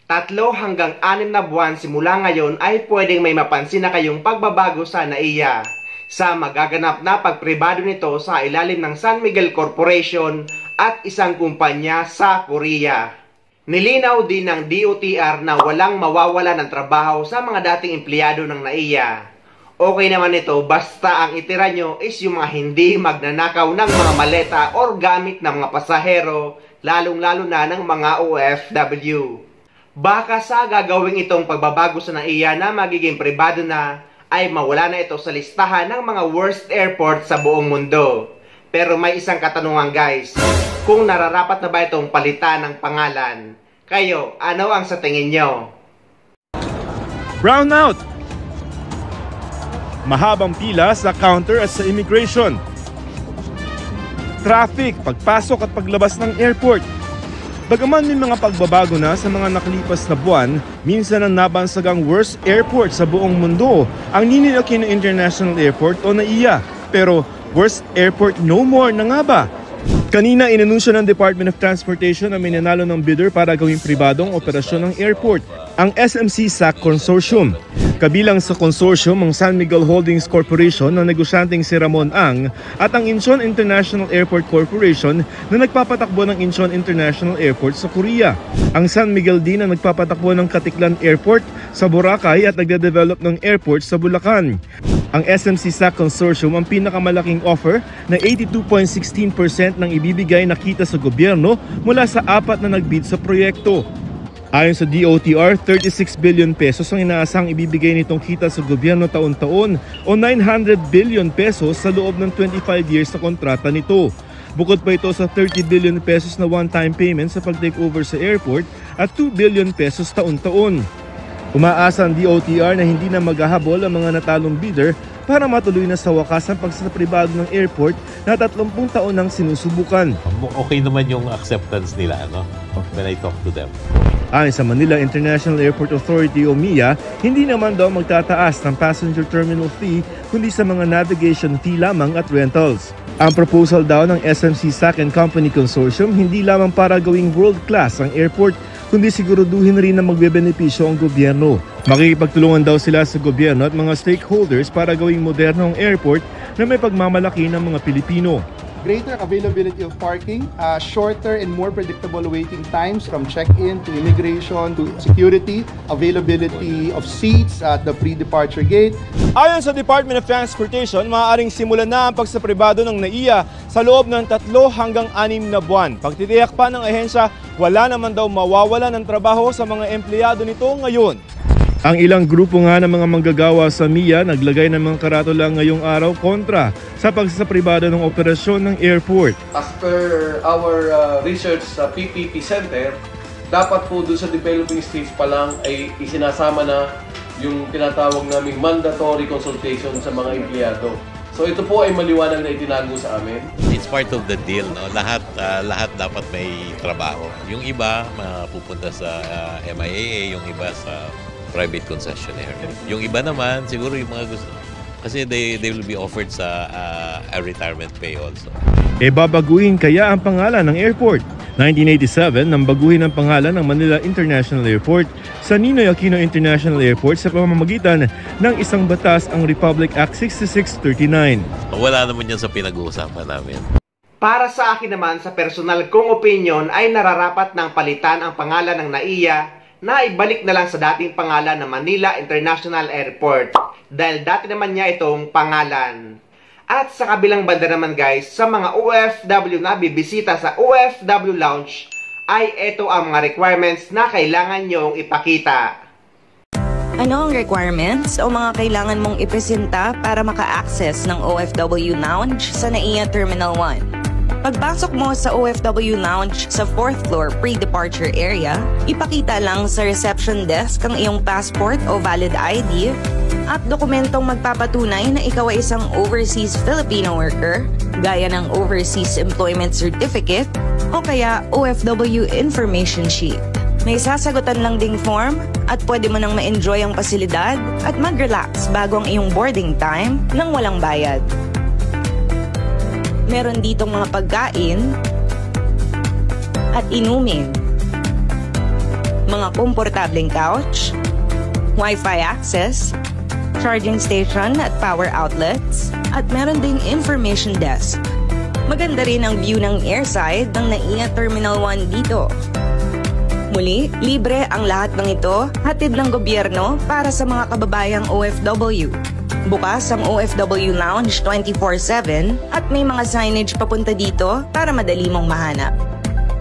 3 hanggang 6 na buwan simula ngayon ay pwedeng may mapansin na kayong pagbabago sa NAIA sa magaganap na pagpribado nito sa ilalim ng San Miguel Corporation at isang kumpanya sa Korea. Nilinaw din ng DOTR na walang mawawala ng trabaho sa mga dating empleyado ng NAIA. Okay naman ito basta ang itira nyo is yung mga hindi magnanakaw ng mga maleta or gamit ng mga pasahero, lalong-lalo na ng mga OFW. Baka sa gagawin itong pagbabago sa NAIA na magiging pribado na, ay mawala na ito sa listahan ng mga worst airport sa buong mundo. Pero may isang katanungan guys, kung nararapat na ba itong palitan ng pangalan? Kayo, ano ang sa tingin nyo? Brownout! Mahabang pila sa counter at sa immigration. Traffic, pagpasok at paglabas ng airport. Bagaman may mga pagbabago na sa mga nakalipas na buwan, minsan ang nabansagang worst airport sa buong mundo ang Ninoy Aquino International Airport o NAIA. Pero worst airport no more na nga ba? Kanina inanunsyo ng Department of Transportation na may nanalo ng bidder para gawing pribadong operasyon ng airport, ang SMC SAC Consortium. Kabilang sa consortium ang San Miguel Holdings Corporation na negosyanteng si Ramon Ang at ang Incheon International Airport Corporation na nagpapatakbo ng Incheon International Airport sa Korea. Ang San Miguel din ang nagpapatakbo ng Katiklan Airport sa Boracay at nagde-develop ng airport sa Bulacan. Ang SMC SAC Consortium ang pinakamalaking offer na 82.16% ng ibibigay na kita sa gobyerno mula sa 4 na nagbid sa proyekto. Ayon sa DOTR, 36 billion pesos ang inaasang ibibigay nitong kita sa gobyerno taon-taon o 900 billion pesos sa loob ng 25 years sa kontrata nito. Bukod pa ito sa 30 billion pesos na one-time payment sa pag-takeover sa airport at 2 billion pesos taon-taon. Umaasa ang DOTR na hindi na maghahabol ang mga natalong bidder para matuloy na sa wakas ang pagsasapribado ng airport na 30 taon nang sinusubukan. Okay naman yung acceptance nila, no? When I talk to them. Ayon sa Manila International Airport Authority o MIA, hindi naman daw magtataas ng passenger terminal fee kundi sa mga navigation fee lamang at rentals. Ang proposal daw ng SMC SAC and Company Consortium hindi lamang para gawing world-class ang airport, kundi siguraduhin rin na magbebenepisyo ang gobyerno. Makikipagtulungan daw sila sa gobyerno at mga stakeholders para gawing moderno ang airport na may pagmamalaki ng mga Pilipino. Greater availability of parking, shorter and more predictable waiting times from check-in to immigration to security, availability of seats at the pre-departure gate. Ayon sa Department of Transportation, maaaring simulan na ang pagsapribado ng NAIA sa loob ng 3 hanggang 6 na buwan. Pagtitiyak pa ng ahensya, wala naman daw mawawala ng trabaho sa mga empleyado nito ngayon. Ang ilang grupo nga ng mga manggagawa sa MIA naglagay ng mga karatula ngayong araw kontra sa pagsasapribado ng operasyon ng airport. As per our research sa PPP Center, dapat po doon sa developing stage pa lang ay isinasama na yung tinatawag naming mandatory consultation sa mga empleyado. So ito po ay maliwanag na itinago sa amin. It's part of the deal, no? Lahat dapat may trabaho. Yung iba mapupunta sa MIAA, yung iba sa private concessionaire. Yung iba naman, siguro yung mga gusto, kasi they will be offered sa a retirement pay also. Babaguhin kaya ang pangalan ng airport? 1987 nang baguhin ang pangalan ng Manila International Airport sa Ninoy Aquino International Airport sa pamamagitan ng isang batas, ang Republic Act 6639. Wala naman yan sa pinag-uusapan namin. Para sa akin naman, sa personal kong opinion ay nararapat ng palitan ang pangalan ng NAIA na ibalik na lang sa dating pangalan ng Manila International Airport dahil dati naman niya itong pangalan. At sa kabilang banda naman guys, sa mga OFW na bibisita sa OFW Lounge ay ito ang mga requirements na kailangan nyong ipakita. Ano ang requirements o mga kailangan mong ipresenta para maka-access ng OFW Lounge sa NAIA Terminal 1? Pagpasok mo sa OFW Lounge sa 4th floor pre-departure area, ipakita lang sa reception desk ang iyong passport o valid ID at dokumentong magpapatunay na ikaw ay isang overseas Filipino worker, gaya ng Overseas Employment Certificate o kaya OFW Information Sheet. May sasagutan lang ding form at pwede mo nang ma-enjoy ang pasilidad at mag-relax bago ang iyong boarding time nang walang bayad. Meron ditong mga pagkain at inumin. mga komportableng couch, Wi-Fi access, charging station at power outlets, at meron ding information desk. Maganda rin ang view ng airside ng NAIA Terminal 1 dito. Muli, libre ang lahat ng ito, hatid ng gobyerno para sa mga kababayang OFW. Bukas ang OFW Lounge 24/7 at may mga signage papunta dito para madali mong mahanap.